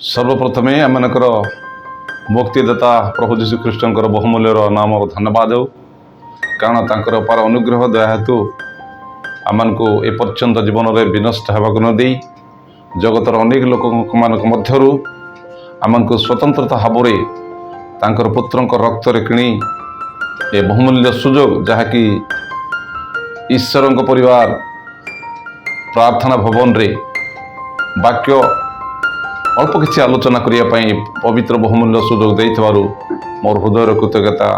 सर्वप्रथमे आमनकर मुक्तिदाता प्रभु जीशु ख्रीष्टर बहुमूल्यर नाम धन्यवाद हो कारण तांकर अपार अनुग्रह दया हेतु आमको एपर्यंत जीवन में विनष्ट होगा न दे जगतर अनेक लोक मध्यरु आमको स्वतंत्रता भाव तांकर पुत्रक रक्त किणी ए बहुमूल्य सुजोग जहाँकि ईश्वर परिवार प्रार्थना भवन रे वाक्य अल्प किसी आलोचना करने पवित्र बहुमूल्य सुजोग देइथिबारु मोर हृदय कृतज्ञता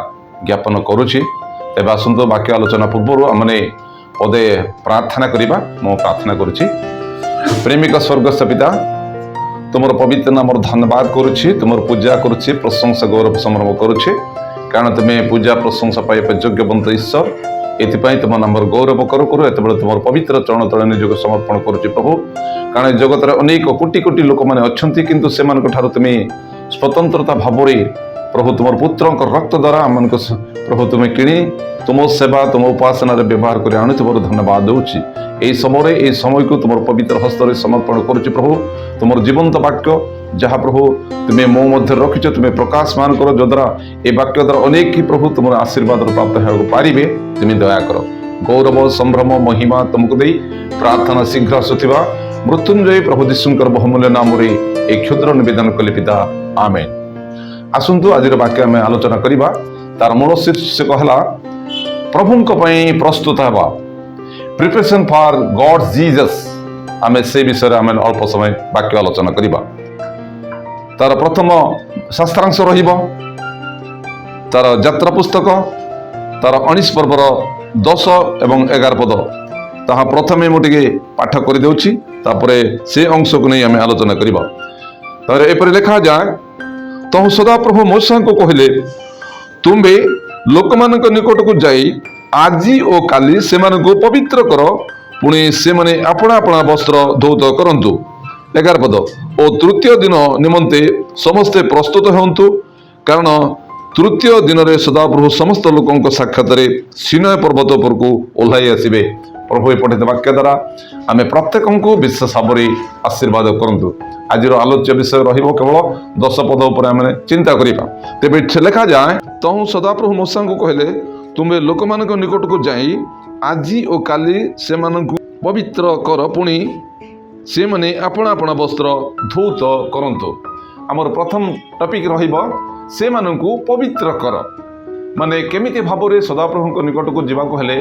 ज्ञापन करुछि। तेबे आसंतो वाक्य आलोचना पूर्व आमने पदे प्रार्थना करिबा। मो प्रार्थना करुछि। प्रेमिक स्वर्गस्थ पिता तुमर पवित्र नाम धन्यवाद करुछि, तुमर पूजा करुछि, प्रशंसा गौरव समर्पण करुछि कारण तुम्हें पूजा प्रशंसा पाइबा योग्यवंत ईश्वर एथिपाई तुम नाम गौरव करो करो एत तुम पवित्र चरण तले निजक समर्पण करुछि प्रभु कारण जगत अनेक कोटि कोटि लोक मैंने अच्छा किंतु से तुम्हें स्वतंत्रता भाव प्रभु तुम पुत्र रक्त द्वारा आम प्रभु तुम्हें किणी तुम सेवा तुम उपासना व्यवहार कर आणुथिबार धन्यवाद दूची। यही समय को तुम पवित्र हस्त समर्पण करुछि प्रभु तुम जीवंत वाक्य जहाँ प्रभु तुम्हें मो मध्य रखिच तुम्हें प्रकाशमान कर जद्वारा ये वाक्य द्वारा अनेक ही प्रभु तुम आशीर्वाद प्राप्त होगा पारे तुम्हें दया कर गौरव संभ्रम महिमा तुमको दे प्रार्थना शीघ्र आसुवा मृत्युंजय प्रभु जीशुंकर बहुमूल्य नाम एक क्षुद्र निवेदन कले पिता आमेन। आसंतु आज वाक्य आम आलोचना करवा तार मूल शीर्षक है प्रभुंक पई प्रस्तुत हवा प्रिपरेशन फॉर गॉड जीसस। आम से विषय आम अल्प समय वाक्य आलोचना करवा। तार प्रथम शास्त्रांश रहिबो तार यात्रा पुस्तक तार 19 पर्वर 10 एवं 11 पद ताहा प्रथमे मुझे पाठ कर देउछि तापरे से अंश को नहीं आम आलोचना करवा। तार एपरि लिखा जाए तहु सदा प्रभु मूसा को कहले तुम्बे लोक मान निकट को जाई आजी और काली से पवित्र कर पुणी से माने अपना अपना वस्त्र धौत करंतु। 11 पद और तृतीय दिन निमंते समस्ते प्रस्तुत होंतु कारण तृतीय दिन रे सदाप्रभु समस्त लोकों साक्षात सीनाय पर्वत उपर को ओह्लाई आसबे। प्रभु पठित वाक्य द्वारा आम प्रत्येक को विशेष भाव आशीर्वाद करंतु। आज आलोच्य विषय रहिबो केवल 10 पद उपर आम चिंता करिबा। तेबे लिखा जाए तहु सदाप्रभु मूसा को कहले तुम्बे लोक मान निकट को जाई आजी और काली से पवित्र कर पुणी से माने अपना अपना वस्त्र धौत करंतु। आमर प्रथम टॉपिक रहिबो से मानकु पवित्र कर माने केमिति भाव रे सदाप्रभु निकट को जीवा को हेले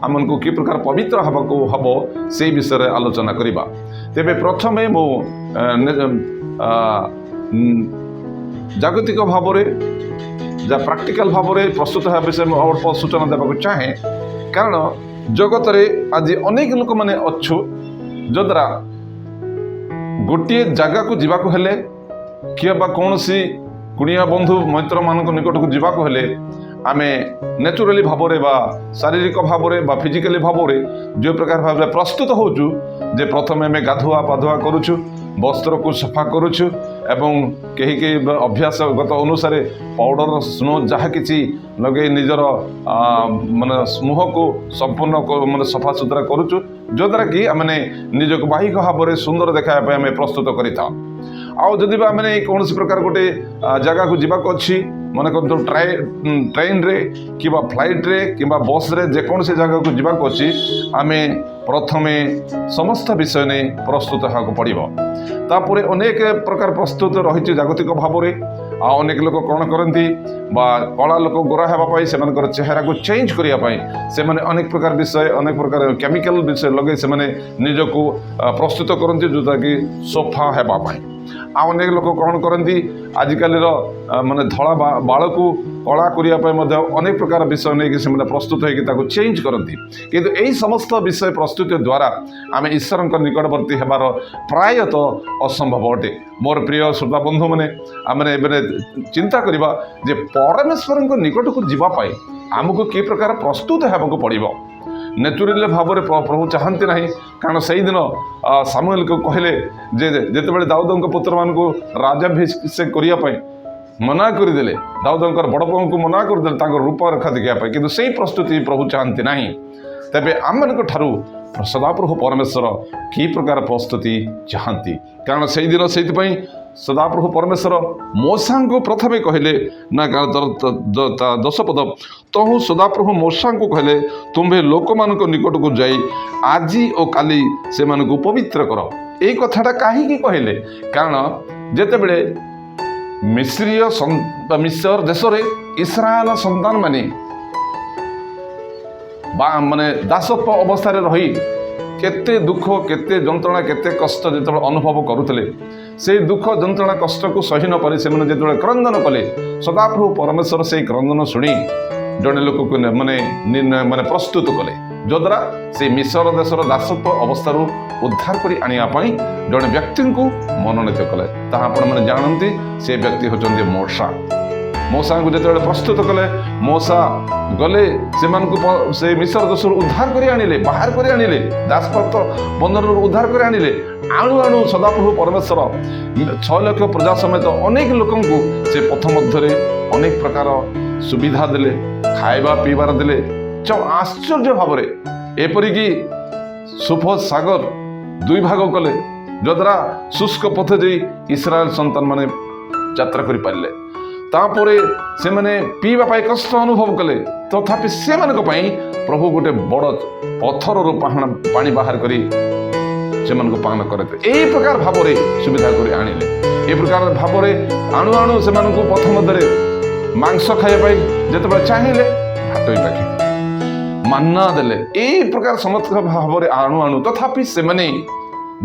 आमको कि प्रकार पवित्र हवा को हबो से विषय आलोचना करिबा। तेबे प्रथमे मो जागतिक भाव रे जा प्रैक्टिकल भाव रे प्रस्तुत है विषय में अल्प सूचना देबा चाहे कारण जगत रे आज अनेक लोक माने अच्छु जद्रा गोटे जगह को जीवा को हेले कि कौन सी कुणिया बंधु मैत्र मान निकट को जीवा को हेले आमे नेचुराली भाव बा शारीरिक भाव बा फिजिकली भाव जो प्रकार भाव प्रस्तुत होचु जे प्रथमे आम गाधुआ पाधुआ करुछु वस्त्र को सफा करुछु एवं कहीं कहीं अभ्यासगत अनुसार पाउडर स्नो जहाँ कि लगे निजर माने मुह को संपूर्ण माने सफा सुतरा करुछु जो द्वारा कि आमने निजक बाहिक भाव सुंदर देखापे आम प्रस्तुत करिथा। आउ जदि मैंने कौन प्रकार गोटे जगह को जीवाक अच्छी मन कर ट्रेन रे कि फ्लाइट रे कि बस रे जेकोसी जगह को जीवाक अच्छी आम प्रथमे समस्त विषय ने प्रस्तुत होगा पड़ो। तापर अनेक प्रकार प्रस्तुत रही जागतिक भाव में अनेक लोक कौन करती कला लोक गोरा होगापाई से चेहरा को चेंज करने से अनेक प्रकार विषय अनेक प्रकार केमिकल विषय लगे से निजक प्रस्तुत करती जोटा कि सोफा होगापाई। अनेक लोक कौन करती आजिकल माने धला बाल को कला करने अनेक प्रकार विषय नहीं कि प्रस्तुत होकर चेंज करती किंतु यही समस्त विषय प्रस्तुति द्वारा आम ईश्वर निकटवर्ती होबार प्रायतः असंभव अटे। मोर प्रिय श्रोता बंधु मैंने आम चिंता करवा जे परमेश्वर निकट को जीवाई आमको कि प्रकार प्रस्तुत होगा पड़ो। नेचुराली भाव में प्रभु चाहती ना कारण से दिन सामुएल को कहले जे जितेबाला दाऊद पुत्र मान को राजाभिषेक करने मना करदे दाऊदर बड़ पुओं को मना करदे रूप रेखा देखापी किंतु से प्रस्तुति प्रभु चाहती ना। तेबे आम ठारू सदाप्रभु परमेश्वर कि प्रकार प्रस्तुति चाहती कारण से दिन से ସଦାପ୍ରଭୁ ପରମେଶ୍ୱର ମୂଷାଙ୍କୁ ପ୍ରଥମେ କହିଲେ ନା 10 ପଦ, ତହୁ ସଦାପ୍ରଭୁ ମୂଷାଙ୍କୁ କହିଲେ, ତୁମ୍ଭେ ଲୋକମାନଙ୍କ ନିକଟକୁ ଯାଇ ଆଜି ଓ କାଲି ସେମାନଙ୍କୁ ପବିତ୍ର କର। ଏଇ କଥାଟା କାହିଁକି କହିଲେ? କାରଣ ଯେତେବେଳେ ମିଶ୍ର ଦେଶରେ ଇସ୍ରାଏଲ ସନ୍ତାନମାନେ ମାନେ ଦାସତ୍ୱ ଅବସ୍ଥାରେ ରହି କେତେ ଦୁଃଖ, କେତେ ଯନ୍ତ୍ରଣା, କେତେ କଷ୍ଟ ଯେତେବେଳେ ଅନୁଭବ କରୁଥିଲେ, ସେଇ ଦୁଃଖ ଯନ୍ତ୍ରଣା କଷ୍ଟକୁ ସହି ନ ପାରି ସେମାନେ ଯେତେବେଳେ କ୍ରନ୍ଦନ କଲେ, ସଦାପ୍ରଭୁ ପରମେଶ୍ୱର ସେଇ କ୍ରନ୍ଦନ ଶୁଣି ଜଣେ ଲୋକକୁ ମାନେ ପ୍ରସ୍ତୁତ କଲେ, ଯଦ୍ୱାରା ସେଇ ମିଶ୍ର ଦେଶର ଦାସତ୍ୱ ଅବସ୍ଥାରୁ ଉଦ୍ଧାର କରି ଆଣିବା ପାଇଁ ଜଣେ ବ୍ୟକ୍ତିଙ୍କୁ ମନୋନୀତ କଲେ। ତାହା ଆପଣମାନେ ଜାଣନ୍ତି, ସେ ବ୍ୟକ୍ତି ହେଉଛନ୍ତି ମୂଷାଙ୍କୁ ଯେତେବେଳେ ପ୍ରସ୍ତୁତ କଲେ, ମୂଷା ଗଲେ ସେମାନଙ୍କୁ ସେ ମିଶ୍ର ଦେଶରୁ ଉଦ୍ଧାର କରି ଆଣିଲେ, ବାହାର କରି ଆଣିଲେ, ଦାସତ୍ୱ ବନ୍ଧନରୁ ଉଦ୍ଧାର କରି ଆଣିଲେ। ଆଣୁ ଆଣୁ ସଦାପ୍ରଭୁ ପରମେଶ୍ୱର 6 ଲକ୍ଷ ପ୍ରଜା ସମେତ ଅନେକ ଲୋକଙ୍କୁ ସେ ପଥ ମଧ୍ୟରେ ଅନେକ ପ୍ରକାର ସୁବିଧା ଦେଲେ, ଖାଇବା ପିଇବାର ଦେଲେ। ଆଶ୍ଚର୍ଯ୍ୟ ଭାବରେ ଏପରିକି ସୁଫୋଜ ସାଗର 2 ଭାଗ କଲେ, ଯଦ୍ୱାରା ଶୁଷ୍କ ପଥ ଦେଇ ଇସ୍ରାଏଲ ସନ୍ତାନ ମାନେ ଯାତ୍ରା କରିପାରିଲେ। ତାପରେ ସେମାନେ ପିଇବା ପାଇଁ କଷ୍ଟ ଅନୁଭବ କଲେ, ତଥାପି ସେମାନଙ୍କ ପାଇଁ ପ୍ରଭୁ ଗୋଟେ ବଡ଼ ପଥରରୁ ପାଣି ବାହାର କରି ସେମାନଙ୍କୁ ପାନ କରାଇଥିଲେ। ଏହି ପ୍ରକାର ଭାବରେ ସୁବିଧା କରି ଆଣିଲେ। ଏ ପ୍ରକାର ଭାବରେ ଆଣୁ ଆଣୁ ସେମାନଙ୍କୁ ପଥ ମଧ୍ୟରେ ମାଂସ ଖାଇବା ପାଇଁ ଯେତେବେଳେ ଚାହିଁଲେ ଭାତ ପାଖି ମାନ୍ନା ଦେଲେ। ଏହି ପ୍ରକାର ସମସ୍ତ ଭାବରେ ଆଣୁ ଆଣୁ ତଥାପି ସେମାନେ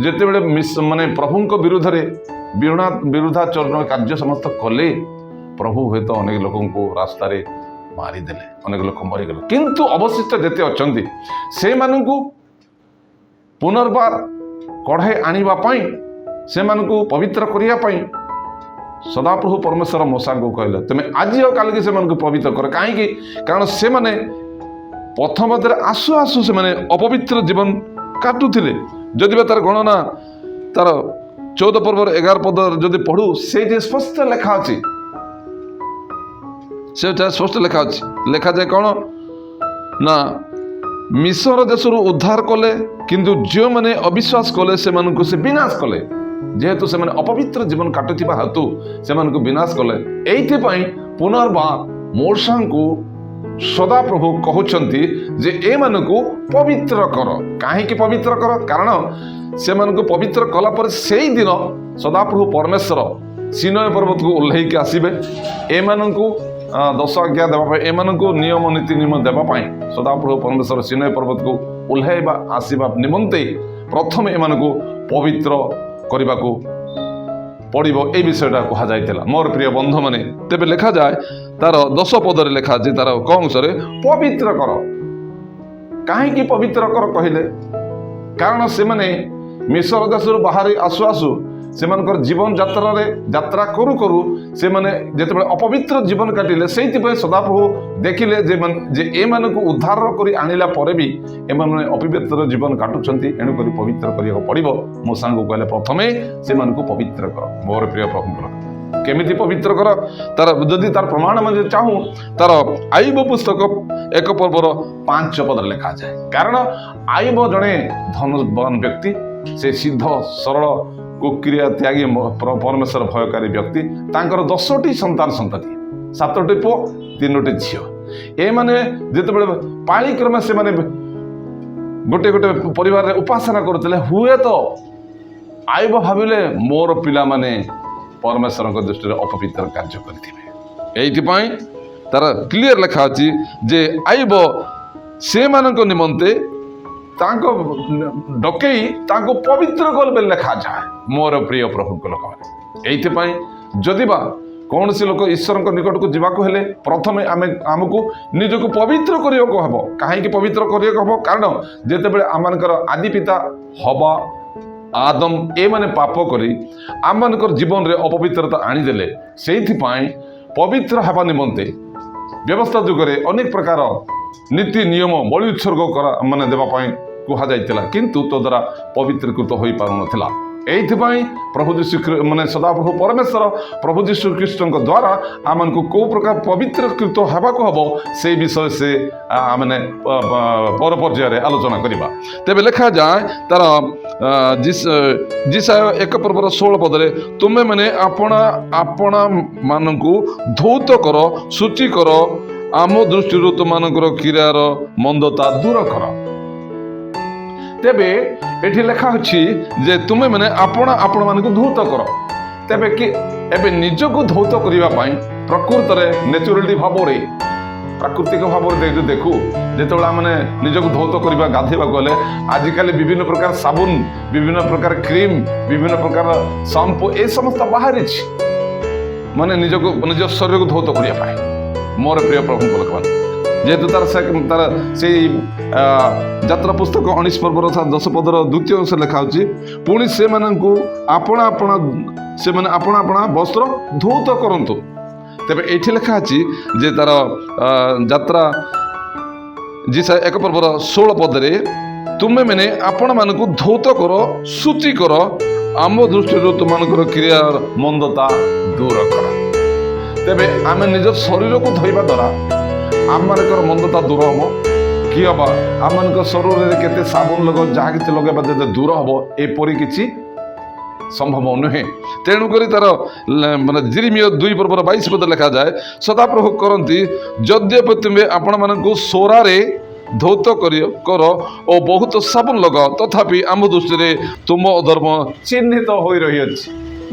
ଯେତେବେଳେ ମାନେ ପ୍ରଭୁଙ୍କ ବିରୁଦ୍ଧରେ ବିରୁଦ୍ଧାଚରଣ କାର୍ଯ୍ୟ ସମସ୍ତ କଲେ, ପ୍ରଭୁ ହୁଏତ ଅନେକ ଲୋକଙ୍କୁ ରାସ୍ତାରେ ମାରିଦେଲେ, ଅନେକ ଲୋକ ମରିଗଲେ। କିନ୍ତୁ ଅବଶିଷ୍ଟ ଯେତେ ଅଛନ୍ତି ସେମାନଙ୍କୁ ପୁନର୍ବାର କଢ଼ାଇ ଆଣିବା ପାଇଁ, ସେମାନଙ୍କୁ ପବିତ୍ର କରିବା ପାଇଁ ସଦାପ୍ରଭୁ ପରମେଶ୍ୱର ମୂଷାଙ୍କୁ କହିଲେ, ତୁମେ ଆଜି ଆଉ କାଲିକି ସେମାନଙ୍କୁ ପବିତ୍ର କର। କାହିଁକି? କାରଣ ସେମାନେ ପଥ ମଧ୍ୟରେ ଆସୁ ଆସୁ ସେମାନେ ଅପବିତ୍ର ଜୀବନ କାଟୁଥିଲେ। ଯଦି ବା ତାର ଗଣନା ତାର 14 ପର୍ବର 11 ପଦ ଯଦି ପଢୁ, ସେଇଠି ସ୍ପଷ୍ଟ ଲେଖା ଅଛି, ସେଟା ସ୍ପଷ୍ଟ ଲେଖାଯାଏ କ'ଣ ନା, ମିଶ୍ର ଦେଶରୁ ଉଦ୍ଧାର କଲେ, କିନ୍ତୁ ଯେଉଁମାନେ ଅବିଶ୍ୱାସ କଲେ ସେମାନଙ୍କୁ ସେ ବିନାଶ କଲେ। ଯେହେତୁ ସେମାନେ ଅପବିତ୍ର ଜୀବନ କାଟୁଥିବା ହେତୁ ସେମାନଙ୍କୁ ବିନାଶ କଲେ। ଏଇଥିପାଇଁ ପୁନର୍ବାର ମୂଷାଙ୍କୁ ସଦାପ୍ରଭୁ କହୁଛନ୍ତି ଯେ ଏମାନଙ୍କୁ ପବିତ୍ର କର। କାହିଁକି ପବିତ୍ର କର? କାରଣ ସେମାନଙ୍କୁ ପବିତ୍ର କଲା ପରେ ସେଇ ଦିନ ସଦାପ୍ରଭୁ ପରମେଶ୍ୱର ସିନାଇ ପର୍ବତକୁ ଓହ୍ଲେଇକି ଆସିବେ। ଏମାନଙ୍କୁ 10 ଆଜ୍ଞା ଦେବା ପାଇଁ, ଏମାନଙ୍କୁ ନିୟମ ନୀତି ନିୟମ ଦେବା ପାଇଁ ସଦାପ୍ରଭୁ ପରମେଶ୍ୱର ସିନାଇ ପର୍ବତକୁ ଓହ୍ଲାଇବା ଆସିବା ନିମନ୍ତେ ପ୍ରଥମେ ଏମାନଙ୍କୁ ପବିତ୍ର କରିବାକୁ ପଡ଼ିବ। এই বিষয়টা କୁହାଯାଇଥିଲା। ମୋର ପ୍ରିୟ ବନ୍ଧୁମାନେ, ତେବେ ଲେଖାଯାଏ ତାର 10 ପଦରେ ଲେଖା ଅଛି, ତାର କ ଅଂଶରେ ପବିତ୍ର କର। କାହିଁକି ପବିତ୍ର କର କହିଲେ? କାରଣ ସେମାନେ ମିଶ୍ର ଦେଶରୁ ବାହାରି ଆସୁ ଆସୁ ସେମାନଙ୍କର ଜୀବନ ଯାତ୍ରା କରୁ କରୁ ସେମାନେ ଯେତେବେଳେ ଅପବିତ୍ର ଜୀବନ କାଟିଲେ, ସେଇଥିପାଇଁ ସଦାପ୍ରଭୁ ଦେଖିଲେ ଯେ ଏମାନଙ୍କୁ ଉଦ୍ଧାର କରି ଆଣିଲା ପରେ ବି ଏମାନେ ଅପବିତ୍ର ଜୀବନ କାଟୁଛନ୍ତି, ଏଣୁକରି ପବିତ୍ର କରିବାକୁ ପଡ଼ିବ। ମୂଷାଙ୍କୁ କହିଲେ ପ୍ରଥମେ ସେମାନଙ୍କୁ ପବିତ୍ର କର। ମୋର ପ୍ରିୟ ପ୍ରଭୁଙ୍କର କେମିତି ପବିତ୍ର କର? ଯଦି ତାର ପ୍ରମାଣ ଆମେ ଚାହୁଁ, ତାର ଆଇବ ପୁସ୍ତକ 1 ପର୍ବର 5 ପଦରେ ଲେଖାଯାଏ। କାରଣ ଆଇବ ଜଣେ ଧନବାନ ବ୍ୟକ୍ତି, ସେ ସିଦ୍ଧ ସରଳ କୁକ୍ରିୟା ତ୍ୟାଗୀ ପରମେଶ୍ୱର ଭୟକାରୀ ବ୍ୟକ୍ତି। ତାଙ୍କର 10ଟି ସନ୍ତତି, 7ଟି ପୁଅ 3ଟି ଝିଅ। ଏମାନେ ଯେତେବେଳେ ପାଳିକ୍ରମେ ସେମାନେ ଗୋଟେ ପରିବାରରେ ଉପାସନା କରୁଥିଲେ, ହୁଏତ ଆଇବ ଭାବିଲେ ମୋର ପିଲାମାନେ ପରମେଶ୍ୱରଙ୍କ ଦୃଷ୍ଟିରେ ଅପବିତ୍ର କାର୍ଯ୍ୟ କରିଥିବେ। ଏଇଥିପାଇଁ ତାର କ୍ଲିୟର ଲେଖା ଅଛି ଯେ ଆଇବ ସେମାନଙ୍କ ନିମନ୍ତେ ତାଙ୍କ ଡକେଇ ତାଙ୍କୁ ପବିତ୍ର କଲେ ବୋଲି ଲେଖାଯାଏ। ମୋର ପ୍ରିୟ ପ୍ରଭୁଙ୍କ ଲୋକମାନେ, ଏଇଥିପାଇଁ ଯଦି ବା କୌଣସି ଲୋକ ଈଶ୍ୱରଙ୍କ ନିକଟକୁ ଯିବାକୁ ହେଲେ ପ୍ରଥମେ ଆମକୁ ନିଜକୁ ପବିତ୍ର କରିବାକୁ ହେବ। କାହିଁକି ପବିତ୍ର କରିବାକୁ ହେବ? କାରଣ ଯେତେବେଳେ ଆମମାନଙ୍କର ଆଦି ପିତା ହବା ଆଦମ ଏମାନେ ପାପ କରି ଆମମାନଙ୍କର ଜୀବନରେ ଅପବିତ୍ରତା ଆଣିଦେଲେ। ସେଇଥିପାଇଁ ପବିତ୍ର ହେବା ନିମନ୍ତେ ବ୍ୟବସ୍ଥା ଯୁଗରେ ଅନେକ ପ୍ରକାର ନୀତି ନିୟମ ବଳି ଉତ୍ସର୍ଗ ଦେବା ପାଇଁ କୁହାଯାଇଥିଲା, କିନ୍ତୁ ତଦ୍ୱାରା ପବିତ୍ରକୃତ ହୋଇପାରୁନଥିଲା। এইଥିପାଇଁ ପ୍ରଭୁ ଯୀଶୁ ମାନେ ସଦାପ୍ରଭୁ ପରମେଶ୍ୱର ପ୍ରଭୁ ଯୀଶୁ ଖ୍ରୀଷ୍ଟଙ୍କ ଦ୍ୱାରା ଆମକୁ କେଉଁ ପ୍ରକାର ପବିତ୍ରକୃତ ହେବାକୁ ହେବ ସେଇ ବିଷୟ ସେ ମାନେ ପର ପର୍ଯ୍ୟାୟରେ ଆଲୋଚନା କରିବା। ତେବେ ଲେଖାଯାଏ ତାର ଯିଶାୟ 1:16 ତୁମେ ମାନେ ଆପଣା ମାନଙ୍କୁ ଧୌତ କର, ଶୁଚି କର, ଆମ ଦୃଷ୍ଟିରୁ ତୁମମାନଙ୍କର କ୍ରିୟାର ମନ୍ଦତା ଦୂର କର। ତେବେ ଏଠି ଲେଖା ଅଛି ଯେ ତୁମେ ମାନେ ଆପଣମାନଙ୍କୁ ଧୌତ କର। ତେବେ କି ଏବେ ନିଜକୁ ଧୌତ କରିବା ପାଇଁ ପ୍ରକୃତରେ ନ୍ୟାଚୁରାଲିଟି ଭାବରେ ପ୍ରାକୃତିକ ଭାବରେ ଦେଖୁ ଯେତେବେଳେ ଆମେ ନିଜକୁ ଧୌତ କରିବା ଗାଧୋଇବାକୁ ଗଲେ ଆଜିକାଲି ବିଭିନ୍ନ ପ୍ରକାର ସାବୁନ, ବିଭିନ୍ନ ପ୍ରକାର କ୍ରିମ, ବିଭିନ୍ନ ପ୍ରକାର ସାମ୍ପୁ ଏ ସମସ୍ତ ବାହାରିଛି ମାନେ ନିଜ ଶରୀରକୁ ଧୌତ କରିବା ପାଇଁ। ମୋର ପ୍ରିୟ ପ୍ରଭୁଙ୍କ ଲୋକମାନେ ଯେହେତୁ ତାର ସେଇ ଯାତ୍ରା ପୁସ୍ତକ 19 ପର୍ବର 10 ପଦର 2ୟ ଅଂଶ ଲେଖା ହେଉଛି ପୁଣି ସେମାନଙ୍କୁ ସେମାନେ ଆପଣା ବସ୍ତ୍ର ଧୌତ କରନ୍ତୁ। ତେବେ ଏଇଠି ଲେଖା ଅଛି ଯେ ତାର ଯାତ୍ରା ଯିଶାୟ 1:16 ତୁମେ ମାନେ ଆପଣମାନଙ୍କୁ ଧୌତ କର, ଶୁଚି କର, ଆମ ଦୃଷ୍ଟିରୁ ତୁମମାନଙ୍କର କ୍ରିୟାର ମନ୍ଦତା ଦୂର କର। ତେବେ ଆମେ ନିଜ ଶରୀରକୁ ଧୋଇବା ଦ୍ୱାରା ଆମମାନଙ୍କର ମନ୍ଦତା ଦୂର ହେବ କି ହେବ? ଆମମାନଙ୍କ ଶରୀରରେ କେତେ ସାବୁନ ଯାହା କିଛି ଲଗାଇବା ଯଦି ଦୂର ହେବ ଏପରି କିଛି ସମ୍ଭବ ନୁହେଁ। ତେଣୁକରି ତାର ମାନେ ଜିରିମିୟ 2:22 ଲେଖାଯାଏ ସଦାପ୍ରଭୁ କରନ୍ତି ଯଦ୍ୟପି ତୁମେ ଆପଣମାନଙ୍କୁ ସୋରାରେ ଧୌତ କର ଓ ବହୁତ ସାବୁନ ଲଗାଅ ତଥାପି ଆମ ଦୃଷ୍ଟିରେ ତୁମ ଅଧର୍ମ ଚିହ୍ନିତ ହୋଇ ରହିଅଛି।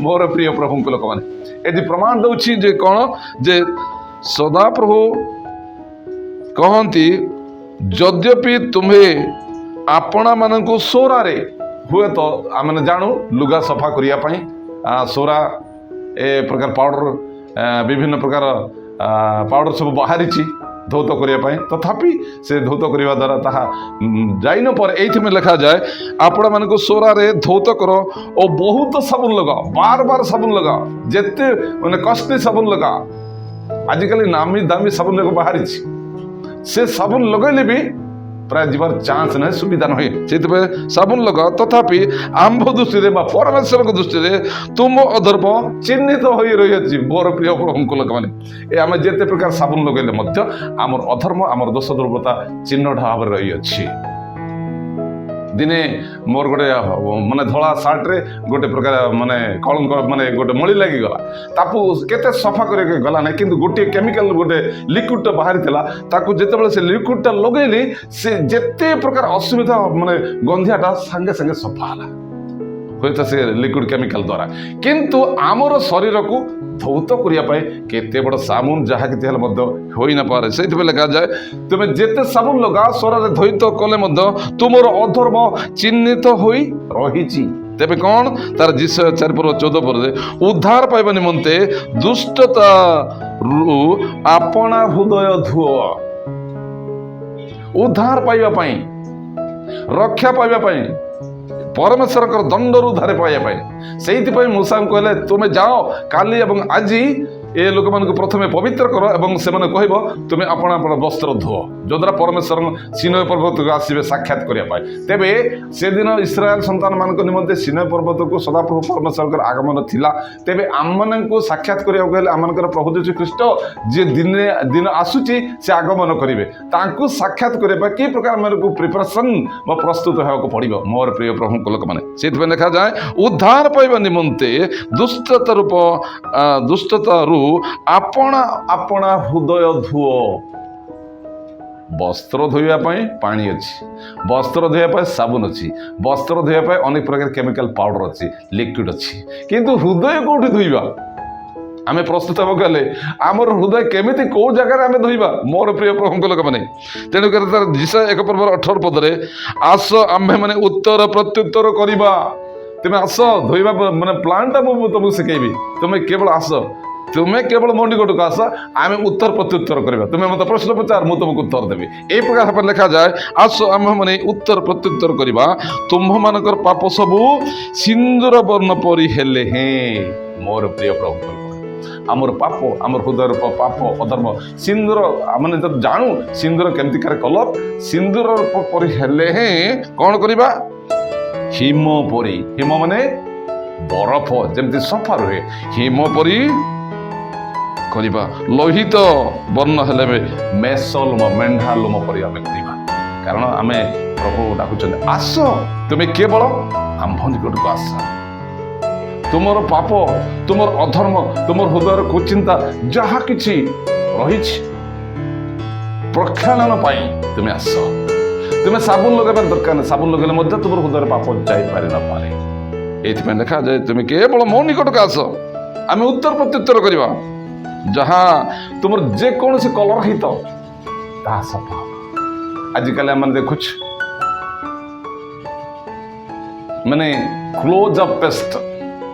ମୋର ପ୍ରିୟ ପ୍ରଭୁଙ୍କ ଲୋକମାନେ ଏଠି ପ୍ରମାଣ ଦେଉଛି ଯେ କ'ଣ ଯେ ସଦାପ୍ରଭୁ କହନ୍ତି ଯଦ୍ୟପି ତୁମେ ଆପଣମାନଙ୍କୁ ସୋରାରେ ହୁଏତ ଆମେ ଜାଣୁ ଲୁଗା ସଫା କରିବା ପାଇଁ ସୋରା ଏ ପ୍ରକାର ପାଉଡର ବିଭିନ୍ନ ପ୍ରକାର ପାଉଡର ସବୁ ବାହାରିଛି ଧୌତ କରିବା ପାଇଁ ତଥାପି ସେ ଧୌତ କରିବା ଦ୍ୱାରା ତାହା ଯାଇନ ପରେ ଏଇଥିପାଇଁ ଲେଖାଯାଏ ଆପଣମାନଙ୍କୁ ସୋରାରେ ଧୌତ କର ଓ ବହୁତ ସାବୁନ ଲଗାଅ, ବାର ସାବୁନ ଲଗାଅ, ଯେତେ ମାନେ କଷ୍ଟଲି ସାବୁନ ଲଗାଅ। ଆଜିକାଲି ନାମୀ ଦାମୀ ସାବୁନ ବାହାରିଛି ସେ ସାବୁନ ଲଗାଇଲେ ବି ପ୍ରାୟ ଯିବାର ଚାନ୍ସ ନାହିଁ, ସୁବିଧା ନୁହେଁ। ସେଇଥିପାଇଁ ସାବୁନ ଲଗାଅ ତଥାପି ଆମ୍ଭ ଦୃଷ୍ଟିରେ ବା ପରମେଶ୍ୱରଙ୍କ ଦୃଷ୍ଟିରେ ତୁମ ଅଧର୍ମ ଚିହ୍ନିତ ହୋଇ ରହିଅଛି। ମୋର ପ୍ରିୟ ପ୍ରଭୁଙ୍କ ଲୋକମାନେ ଆମେ ଯେତେ ପ୍ରକାର ସାବୁନ ଲଗାଇଲେ ମଧ୍ୟ ଆମର ଅଧର୍ମ ଆମର ଦୋଷ ଦୁର୍ବଳତା ଚିହ୍ନଟ ଭାବରେ ରହିଅଛି। ଦିନେ ମୋର ଗୋଟେ ମାନେ ଧଳା ସାର୍ଟରେ ଗୋଟେ ପ୍ରକାର ମାନେ କଳଙ୍କ ମାନେ ଗୋଟେ ମଳି ଲାଗିଗଲା, ତାକୁ କେତେ ସଫା କରିବାକୁ ଗଲା ନାହିଁ କିନ୍ତୁ ଗୋଟିଏ କେମିକାଲ ଗୋଟେ ଲିକ୍ୱିଡଟା ବାହାରିଥିଲା ତାକୁ ଯେତେବେଳେ ସେ ଲିକ୍ୱିଡଟା ଲଗେଇଲି ସେ ଯେତେ ପ୍ରକାର ଅସୁବିଧା ମାନେ ଗନ୍ଧିଆଟା ସାଙ୍ଗେ ସାଙ୍ଗେ ସଫା ହେଲା ହୁଏତ ସେ ଲିକ୍ୱିଡ କେମିକାଲ ଦ୍ୱାରା। କିନ୍ତୁ ଆମର ଶରୀରକୁ ଧୌତ କରିବା ପାଇଁ କେତେ ବଡ଼ ସାବୁନ ଯାହା କିଛି ହେଲେ ମଧ୍ୟ ହୋଇ ନପାରେ। ସେଇଥିପାଇଁ ଲେଖାଯାଏ ତୁମେ ଯେତେ ସାବୁନ ଲଗାଅ ସୋରାରେ ଧୌତ କଲେ ମଧ୍ୟ ତୁମର ଅଧର୍ମ ଚିହ୍ନିତ ହୋଇ ରହିଛି। ତେବେ କ'ଣ ତାର ଯିଶାୟ 4:14 ଉଦ୍ଧାର ପାଇବା ନିମନ୍ତେ ଦୁଷ୍ଟତାରୁ ଆପଣା ହୃଦୟ ଧୁଅ। ଉଦ୍ଧାର ପାଇବା ପାଇଁ, ରକ୍ଷା ପାଇବା ପାଇଁ, ପରମେଶ୍ୱରଙ୍କର ଦଣ୍ଡରୁ ଉଦ୍ଧାର ପାଇବା ପାଇଁ ସେଇଥିପାଇଁ ମୂଷାଙ୍କୁ କହିଲେ ତୁମେ ଯାଅ କାଲି ଏବଂ ଆଜି ଏ ଲୋକମାନଙ୍କୁ ପ୍ରଥମେ ପବିତ୍ର କର ଏବଂ ସେମାନେ କହିବ ତୁମେ ଆପଣ ବସ୍ତ୍ର ଧୁଅ, ଯଦ୍ୱାରା ପରମେଶ୍ୱର ସିନାଇ ପର୍ବତକୁ ଆସିବେ ସାକ୍ଷାତ କରିବା ପାଇଁ। ତେବେ ସେଦିନ ଇସ୍ରାଏଲ ସନ୍ତାନମାନଙ୍କ ନିମନ୍ତେ ସିନାଇ ପର୍ବତକୁ ସଦାପ୍ରଭୁ ପରମେଶ୍ୱରଙ୍କର ଆଗମନ ଥିଲା। ତେବେ ଆମମାନଙ୍କୁ ସାକ୍ଷାତ କରିବାକୁ ହେଲେ ଆମମାନଙ୍କର ପ୍ରଭୁ ଯୀଶୁ ଖ୍ରୀଷ୍ଟ ଯିଏ ଦିନ ଆସୁଛି ସେ ଆଗମନ କରିବେ, ତାଙ୍କୁ ସାକ୍ଷାତ କରିବା କି ପ୍ରକାର ଆମମାନଙ୍କୁ ପ୍ରିପାରେସନ୍ ବା ପ୍ରସ୍ତୁତ ହେବାକୁ ପଡ଼ିବ। ମୋର ପ୍ରିୟ ପ୍ରଭୁଙ୍କ ଲୋକମାନେ ସେଇଥିପାଇଁ ଲେଖାଯାଏ ଉଦ୍ଧାର ପାଇବା ନିମନ୍ତେ ଦୁଷ୍ଟତାରୁ ଆପଣା ହୃଦୟ ଧୁଅ। ବସ୍ତ୍ର ଧୋଇବା ପାଇଁ ପାଣି ଅଛି, ବସ୍ତ୍ର ଧୋଇବା ପାଇଁ ସାବୁନ ଅଛି, ବସ୍ତ୍ର ଧୋଇବା ପାଇଁ ଅନେକ ପ୍ରକାର କେମିକାଲ ପାଉଡର ଅଛି, ଲିକ୍ୱିଡ ଅଛି, କିନ୍ତୁ ହୃଦୟ କୋଉଠି ଧୋଇବା? ଆମେ ପ୍ରସ୍ତୁତ ହେବାକୁ ହେଲେ ଆମର ହୃଦୟ କେମିତି କୋଉ ଜାଗାରେ ଆମେ ଧୋଇବା? ମୋର ପ୍ରିୟ ପ୍ରଭୁଙ୍କ ଲୋକମାନେ ତେଣୁକରି ତାର ଯିଶାୟ 1:18 ଆସ ଆମ୍ଭେମାନେ ଉତ୍ତର ପ୍ରତ୍ୟୁତ୍ତର କରିବା। ତୁମେ ଆସ ଧୋଇବା ମାନେ ପ୍ଲାନ୍ଟା ମୁଁ ତୁମକୁ ଶିଖେଇବି, ତୁମେ କେବଳ ଆସ, ତୁମେ କେବଳ ମୋ ନିକଟକୁ ଆସ, ଆମେ ଉତ୍ତର ପ୍ରତ୍ୟୁତ୍ତର କରିବା। ତୁମେ ମୋତେ ପ୍ରଶ୍ନ ପଚାର ମୁଁ ତୁମକୁ ଉତ୍ତର ଦେବି। ଏଇ ପ୍ରକାର ଭାବରେ ଲେଖାଯାଏ ଆସ ଆମ୍ଭେମାନେ ଉତ୍ତର ପ୍ରତ୍ୟୁତ୍ତର କରିବା, ତୁମ୍ଭମାନଙ୍କର ପାପ ସବୁ ସିନ୍ଦୁର ବର୍ଣ୍ଣ ପରି ହେଲେ ହେଁ। ମୋର ପ୍ରିୟ ପ୍ରଭୁ ଆମର ପାପ, ଆମର ହୃଦୟର ପାପ ଅଧର୍ମ ସିନ୍ଦୁର ଆମେ ଯଦି ଜାଣୁ ସିନ୍ଦୁର କେମିତିକାର କଲର, ସିନ୍ଦୁର ପରି ହେଲେ ହେଁ କ'ଣ କରିବା? ହିମ ପରି, ହିମ ମାନେ ବରଫ ଯେମିତି ସଫା ରୁହେ ହିମ ପରି କରିବା। ଲୋହିତ ବର୍ଣ୍ଣ ହେଲେ ମେଷ ଲୋମ ମେଣ୍ଢା ଲୋମ ପରି ଆମେ କରିବା। କାରଣ ଆମେ ପ୍ରଭୁ ଡାକୁଛନ୍ତି ଆସ ତୁମେ କେବଳ ଆମ୍ଭ ନିକଟକୁ ଆସ। ତୁମର ପାପ, ତୁମର ଅଧର୍ମ, ତୁମର ହୃଦୟର କୁଚିନ୍ତା ଯାହା କିଛି ରହିଛି ପ୍ରକ୍ଷାଳନ ପାଇଁ ତୁମେ ଆସ। ତୁମେ ସାବୁନ ଲଗାଇବା ଦରକାର ନାହିଁ, ସାବୁନ ଲଗାଇଲେ ମଧ୍ୟ ତୁମର ହୃଦୟରେ ପାପ ଯାଇପାରି ନପାରେ। ଏଇଥିପାଇଁ ଲେଖାଯାଏ ତୁମେ କେବଳ ମୋ ନିକଟକୁ ଆସ, ଆମେ ଉତ୍ତର ପ୍ରତ୍ୟୁତ୍ତର କରିବା। ଯାହା ତୁମର ଯେକୌଣସି କଲର ହେଇଥାଉ ତାହା ସଫା। ଆଜିକାଲି ଆମେ ଦେଖୁଛୁ ମାନେ କ୍ଲୋଜ୍ ଅପ୍ ପେଷ୍ଟ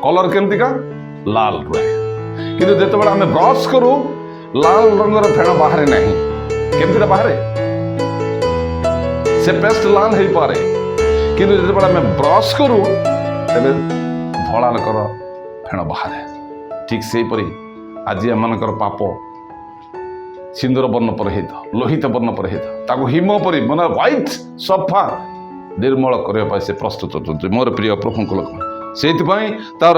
କଲର କେମିତିକା ଲାଲ ରୁହେ, କିନ୍ତୁ ଯେତେବେଳେ ଆମେ ବ୍ରଶ କରୁ ଲାଲ ରଙ୍ଗର ଫେଣ ବାହାରେ ନାହିଁ। କେମିତିଟା ବାହାରେ? ସେ ପେଷ୍ଟ ଲାଲ ହେଇପାରେ, କିନ୍ତୁ ଯେତେବେଳେ ଆମେ ବ୍ରଶ କରୁ ତେବେ ଧଳା ରଙ୍ଗର ଫେଣ ବାହାରେ। ଠିକ୍ ସେହିପରି ଆଜି ଏମାନଙ୍କର ପାପ ସିନ୍ଦୁର ବର୍ଣ୍ଣ ପରେ ହେଇଥାଉ, ଲୋହିତ ବର୍ଣ୍ଣ ପରେ ହେଇଥାଉ, ତାକୁ ହିମ ପରି ମାନେ ହ୍ୱାଇଟ୍ ସଫା ନିର୍ମଳ କରିବା ପାଇଁ ସେ ପ୍ରସ୍ତୁତ ଅଛନ୍ତି। ମୋର ପ୍ରିୟ ପ୍ରଭୁଙ୍କ ଲୋକ, ସେଇଥିପାଇଁ ତାର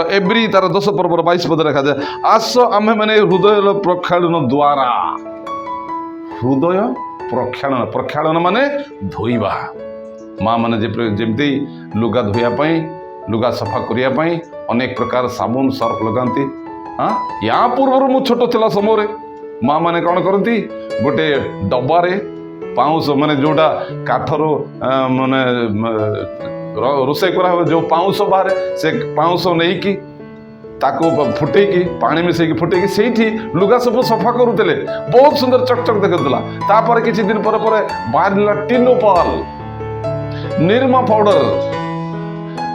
10 ପର୍ବର 22 ପଦ ଲେଖାଯାଏ ଆସ ଆମେ ମାନେ ହୃଦୟର ପ୍ରକ୍ଷାଳନ ଦ୍ୱାରା। ହୃଦୟ ପ୍ରକ୍ଷାଳନ, ପ୍ରକ୍ଷାଳନ ମାନେ ଧୋଇବା। ମା ମାନେ ଯେମିତି ଲୁଗା ଧୋଇବା ପାଇଁ, ଲୁଗା ସଫା କରିବା ପାଇଁ ଅନେକ ପ୍ରକାର ସାବୁନ ସର୍ଫ ଲଗାନ୍ତି। ୟା ପୂର୍ବରୁ ମୁଁ ଛୋଟ ଥିଲା ସମୟରେ ମା ମାନେ କ'ଣ କରନ୍ତି, ଗୋଟେ ଡବାରେ ପାଉଁଶ ମାନେ ଯୋଉଟା କାଠରୁ ମାନେ ରୋଷେଇ କରା ହୁଏ, ଯୋଉ ପାଉଁଶ ବାହାରେ ସେ ପାଉଁଶ ନେଇକି ତାକୁ ଫୁଟେଇକି ପାଣି ମିଶେଇକି ଫୁଟେଇକି ସେଇଠି ଲୁଗା ସବୁ ସଫା କରୁଥିଲେ। ବହୁତ ସୁନ୍ଦର ଚକଚକ ଦେଖୁଥିଲା। ତାପରେ କିଛି ଦିନ ପରେ ପରେ ବାହାରିଲା ଟିନୋପାଲ, ନିର୍ମା ପାଉଡର,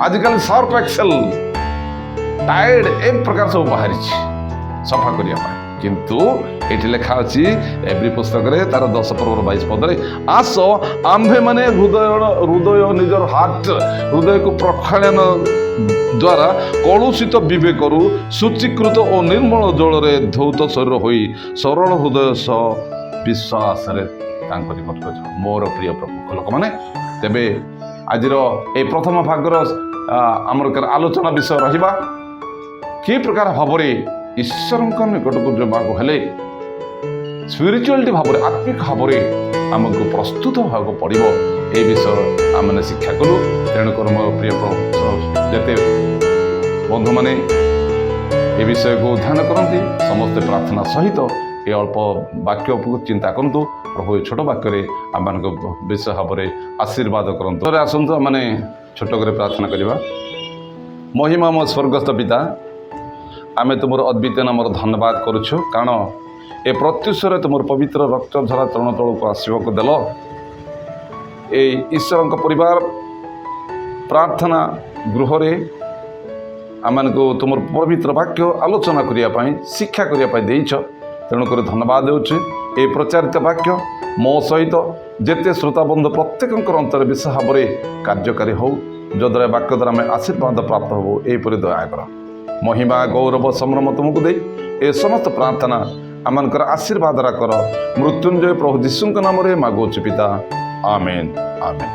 ଆଜିକାଲି ସର୍ଫ ଏକ୍ସେଲ, ଟାଇଡ୍, ଏ ପ୍ରକାର ସବୁ ବାହାରିଛି ସଫା କରିବା ପାଇଁ। କିନ୍ତୁ ଏଠି ଲେଖା ଅଛି ଏଭ୍ରି ପୁସ୍ତକରେ ତାର 10 ପର୍ବର 22 ପଦରେ ଆସ ଆମ୍ଭେ ମାନେ ହୃଦୟ ନିଜର ହାର୍ଟ ହୃଦୟକୁ ପ୍ରକ୍ଷାଳନ ଦ୍ୱାରା କଳୁଷିତ ବିବେକରୁ ଶୁଚୀକୃତ ଓ ନିର୍ମଳ ଜଳରେ ଧୌତ ଶରୀର ହୋଇ ସରଳ ହୃଦୟ ସହ ବିଶ୍ୱାସରେ ତାଙ୍କ ନିକଟକୁ ଯାଅ। ମୋର ପ୍ରିୟ ପ୍ରଭୁ ଲୋକମାନେ, ତେବେ ଆଜିର এই ପ୍ରଥମ ଭାଗର ଆମର ଆଲୋଚନା ବିଷୟ ରହିବା କି ପ୍ରକାର ଭାବରେ ଈଶ୍ୱରଙ୍କ ନିକଟକୁ ଯିବାକୁ ହେଲେ ସ୍ପିରିଚୁଆଲିଟି ଭାବରେ, ଆତ୍ମିକ ଭାବରେ ଆମକୁ ପ୍ରସ୍ତୁତ ହେବାକୁ ପଡ଼ିବ। ଏ ବିଷୟ ଆମେ ଶିକ୍ଷା କଲୁ। ତେଣୁକରି ମୋର ପ୍ରିୟ ଯେତେ ବନ୍ଧୁମାନେ ଏ ବିଷୟକୁ ଧ୍ୟାନ କରନ୍ତି ସମସ୍ତେ ପ୍ରାର୍ଥନା ସହିତ ଏ ଅଳ୍ପ ବାକ୍ୟକୁ ଚିନ୍ତା କରନ୍ତୁ। ପ୍ରଭୁ ଏ ଛୋଟ ବାକ୍ୟରେ ଆମମାନଙ୍କ ବିଷୟ ଭାବରେ ଆଶୀର୍ବାଦ କରନ୍ତୁ। ଆସନ୍ତୁ ଆମେ ଛୋଟ କରି ପ୍ରାର୍ଥନା କରିବା। ମହିମା ମୋ ସ୍ୱର୍ଗସ୍ଥ ପିତା, ଆମେ ତୁମର ଅଦ୍ୱିତୀୟ ନାମର ଧନ୍ୟବାଦ କରୁଛୁ, କାରଣ ଏ ପ୍ରତ୍ୟୁଷରେ ତୁମର ପବିତ୍ର ରକ୍ତଧାରା ତୃଣ ତଳକୁ ଆସିବାକୁ ଦେଲ। এই ଈଶ୍ୱରଙ୍କ ପରିବାର ପ୍ରାର୍ଥନା ଗୃହରେ ଆମମାନଙ୍କୁ ତୁମର ପବିତ୍ର ବାକ୍ୟ ଆଲୋଚନା କରିବା ପାଇଁ, ଶିକ୍ଷା କରିବା ପାଇଁ ଦେଇଛ। ତେଣୁକରି ଧନ୍ୟବାଦ ଦେଉଛି। এই ପ୍ରଚାରିତ ବାକ୍ୟ ମୋ ସହିତ ଯେତେ ଶ୍ରୋତାବନ୍ଧୁ ପ୍ରତ୍ୟେକଙ୍କର ଅନ୍ତରରେ ବିଶେଷ ଭାବରେ କାର୍ଯ୍ୟକାରୀ ହେଉ, ଯଦ୍ୱାରା ବାକ୍ୟ ଦ୍ୱାରା ଆମେ ଆଶୀର୍ବାଦ ପ୍ରାପ୍ତ ହେବୁ। ଏହିପରି ଦୟା କର। ମହିମା ଗୌରବ ସମ୍ଭ୍ରମ ତୁମକୁ ଦେଇ ଏ ସମସ୍ତ ପ୍ରାର୍ଥନା ଆମମାନଙ୍କର ଆଶୀର୍ବାଦ କର। ମୃତ୍ୟୁଞ୍ଜୟ ପ୍ରଭୁ ଯୀଶୁଙ୍କ ନାମରେ ମାଗୁଅଛୁ ପିତା, ଆମେନ୍ ଆମେନ୍।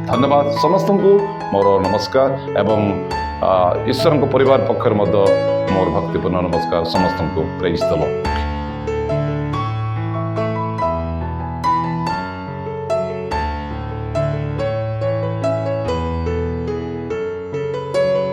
ଧନ୍ୟବାଦ ସମସ୍ତଙ୍କୁ, ମୋର ନମସ୍କାର ଏବଂ ଈଶ୍ୱରଙ୍କ ପରିବାର ପକ୍ଷରୁ ମଧ୍ୟ ମୋର ଭକ୍ତିପୂର୍ଣ୍ଣ ନମସ୍କାର ସମସ୍ତଙ୍କୁ। ପ୍ରେଜ୍ ଦ ଲର୍ଡ।